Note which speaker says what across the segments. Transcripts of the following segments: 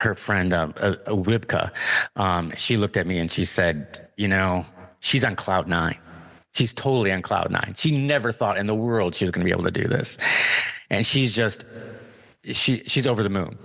Speaker 1: her friend, Wibka, she looked at me and she said, she's on cloud nine. She's totally on cloud nine. She never thought in the world she was going to be able to do this. And she's over the moon.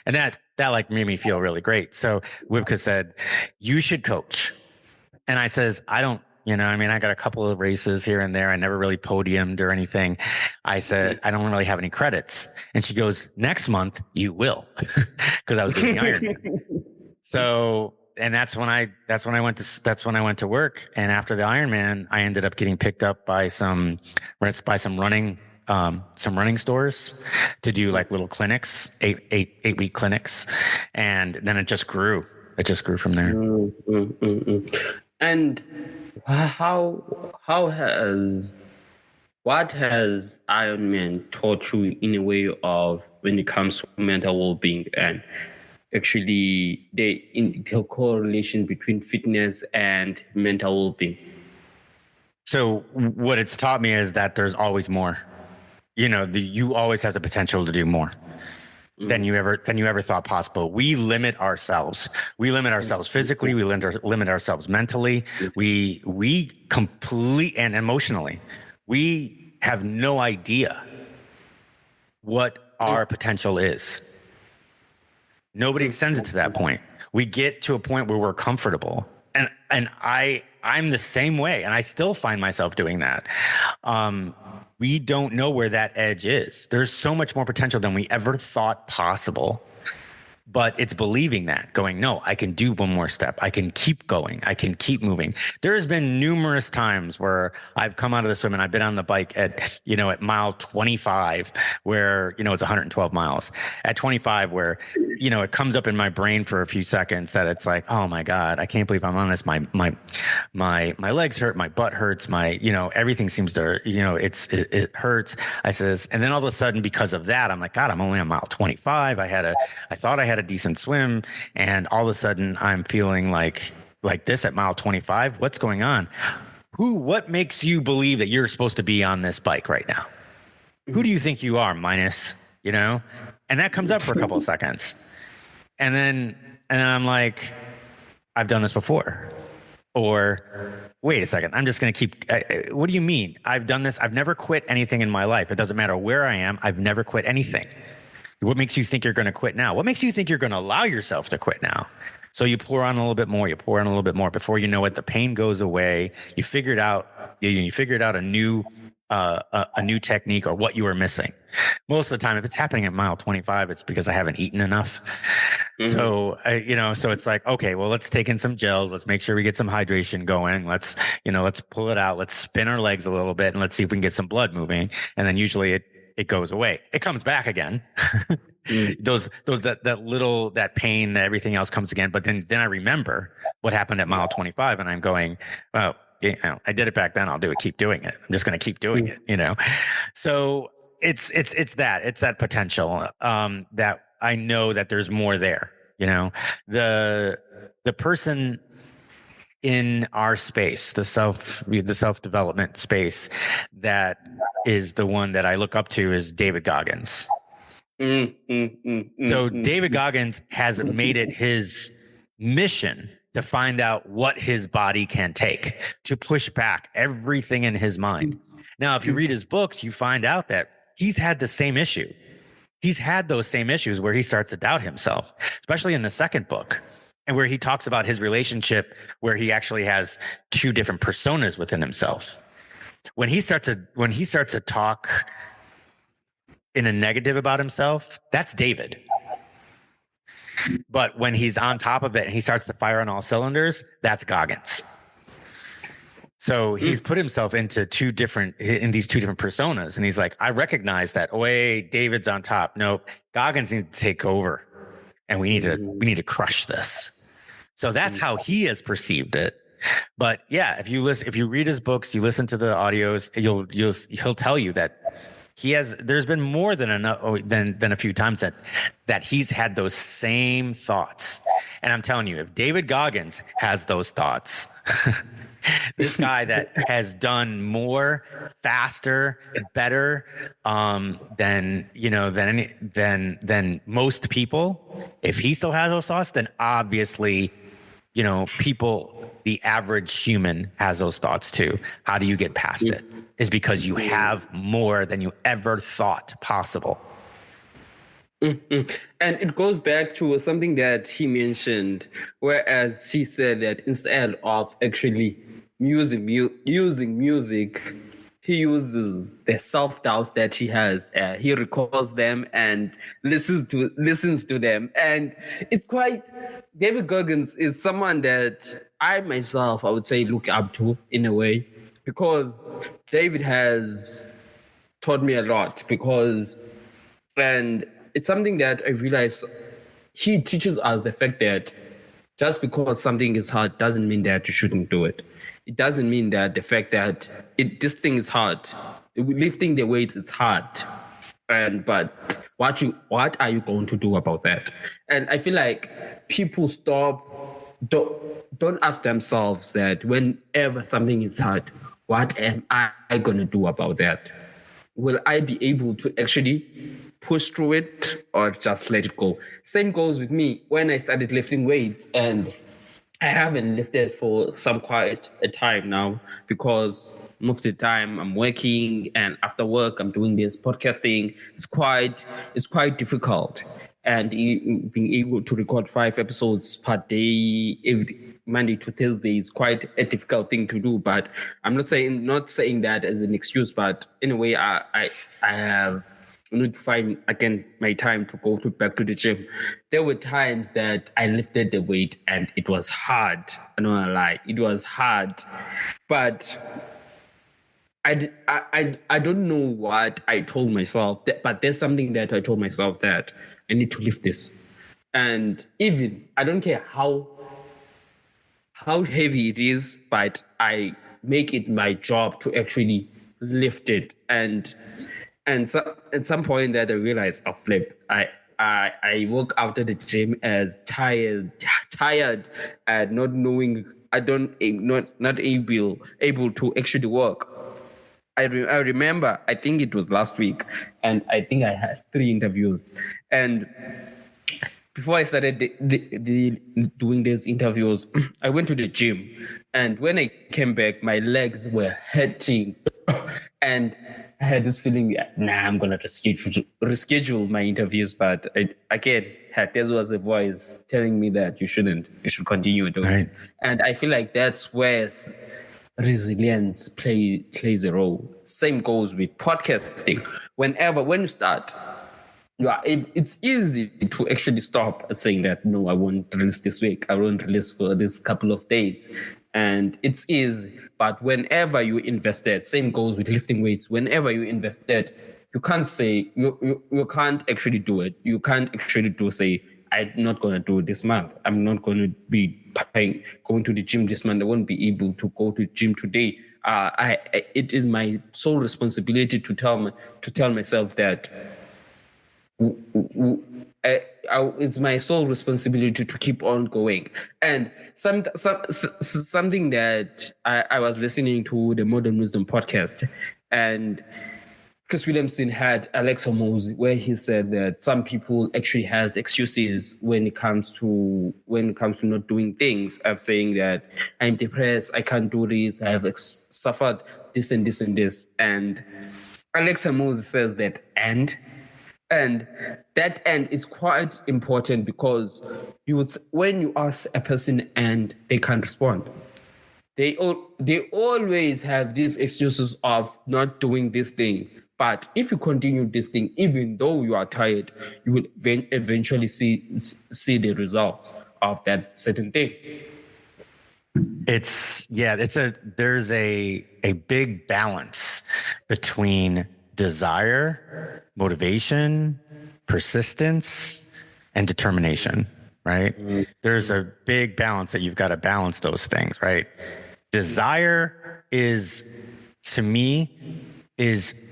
Speaker 1: And that like made me feel really great. So Wibka said, you should coach. And I says, I don't, I got a couple of races here and there. I never really podiumed or anything. I said, I don't really have any credits. And she goes, next month you will, because I was doing the Ironman. So, and that's when I went to work. And after the Ironman, I ended up getting picked up by some running stores to do like little clinics, 8-week clinics. And then it just grew. It just grew from there.
Speaker 2: And what has Ironman taught you in a way of when it comes to mental well-being and actually the correlation between fitness and mental well-being?
Speaker 1: So what it's taught me is that there's always more. You always have the potential to do more than you ever thought possible. We limit ourselves. We limit ourselves physically. We limit ourselves mentally. We completely and emotionally. We have no idea what our potential is. Nobody extends it to that point. We get to a point where we're comfortable. And I'm the same way. And I still find myself doing that. We don't know where that edge is. There's so much more potential than we ever thought possible. But it's believing that, going, no, I can do one more step. I can keep going. I can keep moving. There's been numerous times where I've come out of the swim and I've been on the bike at mile 25, where, it's 112 miles. At 25, where, it comes up in my brain for a few seconds that it's like, oh my God, I can't believe I'm on this. My legs hurt. My butt hurts. Everything seems to, it hurts. I says, and then all of a sudden, because of that, I'm like, God, I'm only on mile 25. I thought I had a decent swim, and all of a sudden I'm feeling like this at mile 25. What's going on? What makes you believe that you're supposed to be on this bike right now? Who do you think you are, minus, and that comes up for a couple of seconds. And then I'm like, I've done this before. Or wait a second, I'm just going to keep, what do you mean? I've done this. I've never quit anything in my life. It doesn't matter where I am. I've never quit anything. What makes you think you're going to quit now? What makes you think you're going to allow yourself to quit now? So you pour on a little bit more. You pour on a little bit more. Before you know it, the pain goes away. You figured out a new technique or what you were missing. Most of the time, if it's happening at mile 25, it's because I haven't eaten enough. Mm-hmm. So, so it's like, okay, well, let's take in some gels. Let's make sure we get some hydration going. Let's pull it out. Let's spin our legs a little bit and let's see if we can get some blood moving. And then usually it goes away. It comes back again. That pain, that everything else comes again. But then I remember what happened at mile 25 and I'm going, well, I did it back then. I'll do it. Keep doing it. I'm just going to keep doing it, So it's that potential, that I know that there's more there, the person in our space, the self-development space, that is the one that I look up to, is David Goggins. So David Goggins has made it his mission to find out what his body can take, to push back everything in his mind. Now, if you read his books, you find out that he's had the same issue. He's had those same issues where he starts to doubt himself, especially in the second book, and where he talks about his relationship, where he actually has two different personas within himself. When he starts to talk in a negative about himself, that's David. But when he's on top of it and he starts to fire on all cylinders, that's Goggins. So he's put himself into these two different personas. And he's like, I recognize that. Oh, wait, David's on top. Nope. Goggins needs to take over, and we need to crush this. So that's how he has perceived it. But yeah, if you read his books, you listen to the audios, he'll tell you that there's been more than a few times that he's had those same thoughts. And I'm telling you, if David Goggins has those thoughts, This guy that has done more, faster, better, than most people. If he still has those thoughts, then obviously, the average human has those thoughts too. How do you get past it? Is because you have more than you ever thought possible.
Speaker 2: Mm-hmm. And it goes back to something that he mentioned, whereas he said that instead of actually using music, he uses the self-doubts that he has. He recalls them and listens to them. And it's quite, David Goggins is someone that I myself, I would say, look up to in a way, because David has taught me a lot, and it's something that I realize he teaches us the fact that just because something is hard doesn't mean that you shouldn't do it. It doesn't mean that the fact that this thing is hard, lifting the weights, it's hard. But what are you going to do about that? And I feel like people don't ask themselves that whenever something is hard, what am I going to do about that? Will I be able to actually push through it or just let it go? Same goes with me when I started lifting weights, and I haven't lifted for some quite a time now, because most of the time I'm working, and after work I'm doing this podcasting. It's quite difficult, and being able to record 5 episodes per day every Monday to Thursday is quite a difficult thing to do. But I'm not saying that as an excuse, but in a way I have need to find again my time to go back to the gym. There were times that I lifted the weight and it was hard. I don't want to lie, it was hard, but I don't know what I told myself, but there's something that I told myself, that I need to lift this. And even I don't care how heavy it is, but I make it my job to actually lift it. And so at some point that I realized, I'll flip. I woke after the gym as tired, and not knowing, not able to actually work. I remember, I think it was last week, and I think I had 3 interviews. And before I started doing these interviews, I went to the gym, and when I came back, my legs were hurting, and I had this feeling, I'm gonna reschedule my interviews. But there was a voice telling me that you should continue doing it. And I feel like that's where resilience plays a role. Same goes with podcasting. When you start, it's easy to actually stop saying that, no, I won't release this week, I won't release for this couple of days, and it's easy. But whenever you invested, same goes with lifting weights, whenever you invested, you can't say, you can't actually do it. You can't actually say, I'm not going to do it this month, I'm not going to be going to the gym this month, I won't be able to go to the gym today. It is my sole responsibility to tell myself that it's my sole responsibility to keep on going. And something that I was listening to the Modern Wisdom podcast, and Chris Williamson had Alexa Mose, where he said that some people actually has excuses when it comes to not doing things, of saying that I'm depressed, I can't do this, I have suffered this and this and this. And Alexa Mose says that and that end is quite important, because when you ask a person and they can't respond, they always have these excuses of not doing this thing. But if you continue this thing, even though you are tired, you will eventually see the results of that certain thing.
Speaker 1: There's a big balance between desire, motivation, persistence, and determination, right? Mm-hmm. There's a big balance that you've got to balance those things, right? Desire is, to me, is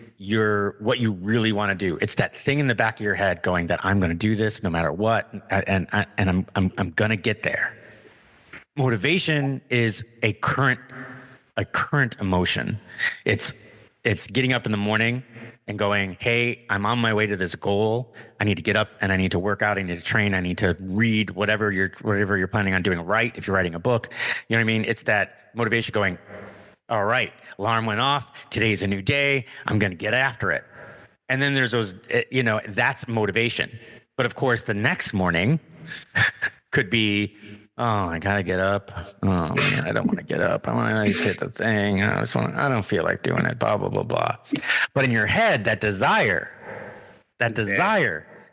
Speaker 1: what you really want to do. It's that thing in the back of your head going that I'm going to do this no matter what, and I'm going to get there. Motivation is a current a current emotion. It's getting up in the morning and going, hey, I'm on my way to this goal. I need to get up and I need to work out. I need to train. I need to read whatever you're planning on doing, right? If you're writing a book, you know what I mean? It's that motivation going, all right, alarm went off. Today's a new day. I'm going to get after it. And then there's those, that's motivation. But of course, the next morning could be, oh, I gotta get up. Oh man, I don't want to get up. I want to hit the thing. I don't feel like doing it. Blah blah blah blah. But in your head, that desire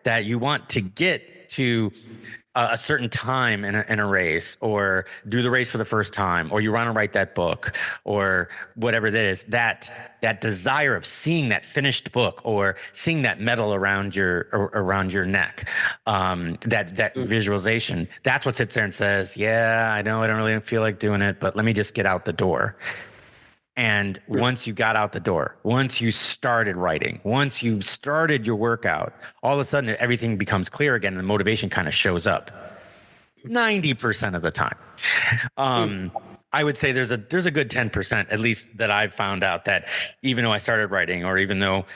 Speaker 1: that you want to get to a certain time in a race, or do the race for the first time, or you want to write that book, or whatever that is, that desire of seeing that finished book or seeing that medal around your neck, that visualization, that's what sits there and says, yeah, I know I don't really feel like doing it, but let me just get out the door. And once you got out the door, once you started writing, once you started your workout, all of a sudden everything becomes clear again and the motivation kind of shows up 90% of the time. I would say there's a good 10%, at least, that I've found out, that even though I started writing, or even though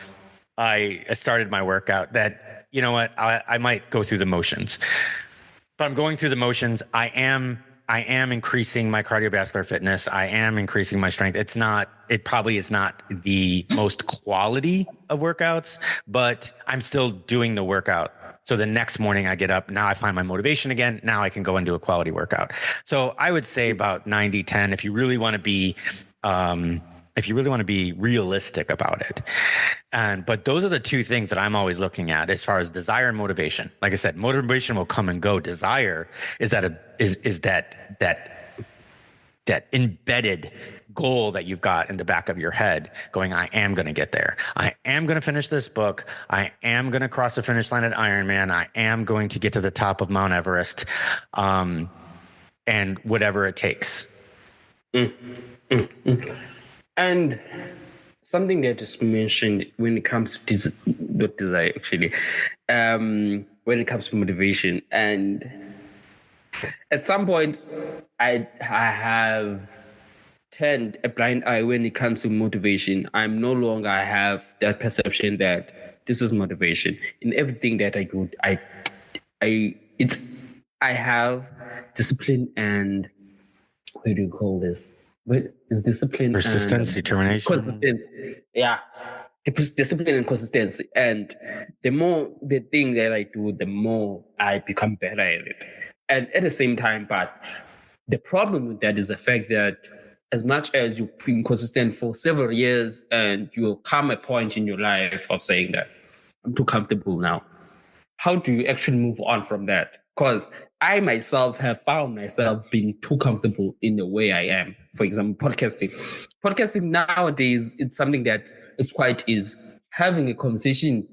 Speaker 1: I started my workout, that, you know what, I might go through the motions, but I'm going through the motions. I am increasing my cardiovascular fitness. I am increasing my strength. It probably is not the most quality of workouts, but I'm still doing the workout. So the next morning I get up, now I find my motivation again. Now I can go and do a quality workout. So I would say about 90-10, if you really want to be realistic about it. But those are the two things that I'm always looking at as far as desire and motivation. Like I said, motivation will come and go. Desire is that embedded goal that you've got in the back of your head going, I am going to get there. I am going to finish this book. I am going to cross the finish line at Ironman. I am going to get to the top of Mount Everest, and whatever it takes.
Speaker 2: And something that is mentioned when it comes to not desire, actually, when it comes to motivation, and at some point, I have turned a blind eye when it comes to motivation. I'm no longer have that perception that this is motivation. In everything that I do, I have discipline and, what do you call this? What is discipline?
Speaker 1: Persistence, determination.
Speaker 2: Consistency. Yeah. Discipline and consistency. And the more the thing that I do, the more I become better at it. And at the same time, but the problem with that is the fact that as much as you've been consistent for several years, and you'll come a point in your life of saying that I'm too comfortable now. How do you actually move on from that? Because I myself have found myself being too comfortable in the way I am. For example, podcasting. Podcasting nowadays, it's something that it's quite is having a conversation.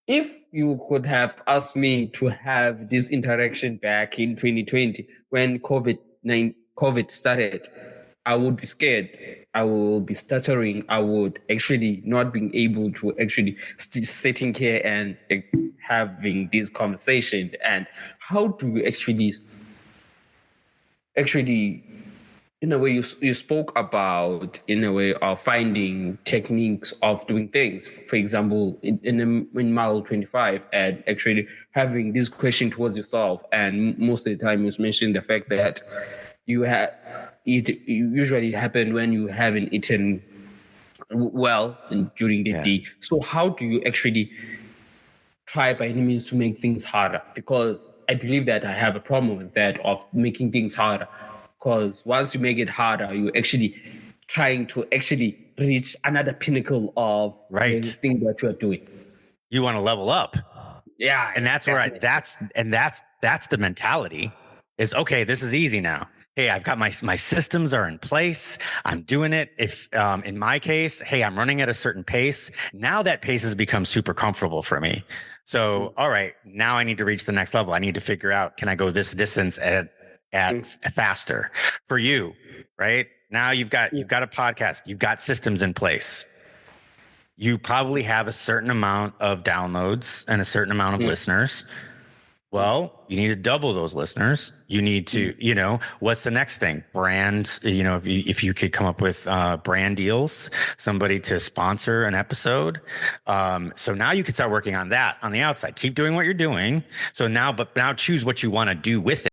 Speaker 2: If you could have asked me to have this interaction back in 2020 when COVID started, I would be scared. I will be stuttering. I would actually not being able to actually sitting here and having this conversation. And how do you actually, in a way, you spoke about, in a way, of finding techniques of doing things. For example, in mile 25, and actually having this question towards yourself. And most of the time, you mentioned the fact that it usually happen when you haven't eaten well during the day. So how do you actually try by any means to make things harder? Because I believe that I have a problem with that, of making things harder. Because once you make it harder, you're actually trying to actually reach another pinnacle of the thing that you're doing.
Speaker 1: You want to level up.
Speaker 2: Yeah.
Speaker 1: And that's that's the mentality is, okay, this is easy now. Hey, I've got my systems are in place. I'm doing it. If in my case, hey, I'm running at a certain pace. Now that pace has become super comfortable for me. So, all right, now I need to reach the next level. I need to figure out, can I go this distance at faster for you, right? Now you've got a podcast, you've got systems in place. You probably have a certain amount of downloads and a certain amount of listeners. Well, you need to double those listeners. You need to, what's the next thing? Brands, if you could come up with brand deals, somebody to sponsor an episode. So now you can start working on that on the outside. Keep doing what you're doing. So now choose what you want to do with it.